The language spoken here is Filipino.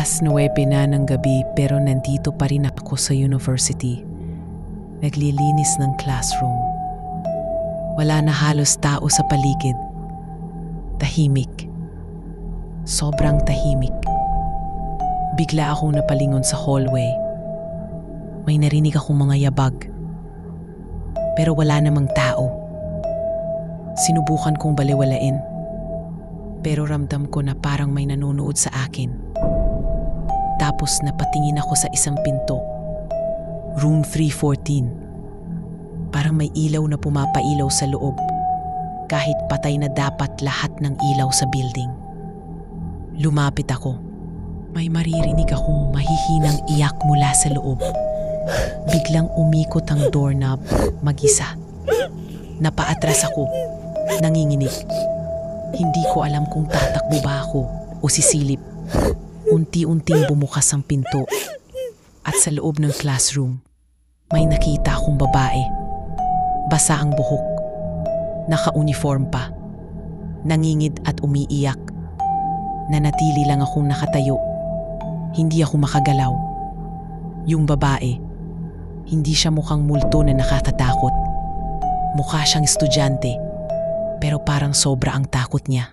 9:00 na ng gabi pero nandito pa rin ako sa university. Naglilinis ng classroom. Wala na halos tao sa paligid. Tahimik. Sobrang tahimik. Bigla akong napalingon sa hallway. May narinig akong mga yabag. Pero wala namang tao. Sinubukan kong baliwalain. Pero ramdam ko na parang may nanonood sa akin. Tapos napatingin ako sa isang pinto. Room 314. Parang may ilaw na pumapailaw sa loob. Kahit patay na dapat lahat ng ilaw sa building. Lumapit ako. May maririnig akong mahihinang iyak mula sa loob. Biglang umikot ang doorknob mag-isa. Napaatras ako. Nanginginig. Hindi ko alam kung tatakbo ba ako o sisilip. Unti-unting bumukas ang pinto. At sa loob ng classroom, may nakita akong babae. Basa ang buhok. Naka-uniform pa. Nangingid at umiiyak. Nanatili lang akong nakatayo. Hindi ako makagalaw. Yung babae, hindi siya mukhang multo na nakatatakot. Mukha siyang estudyante, pero parang sobra ang takot niya.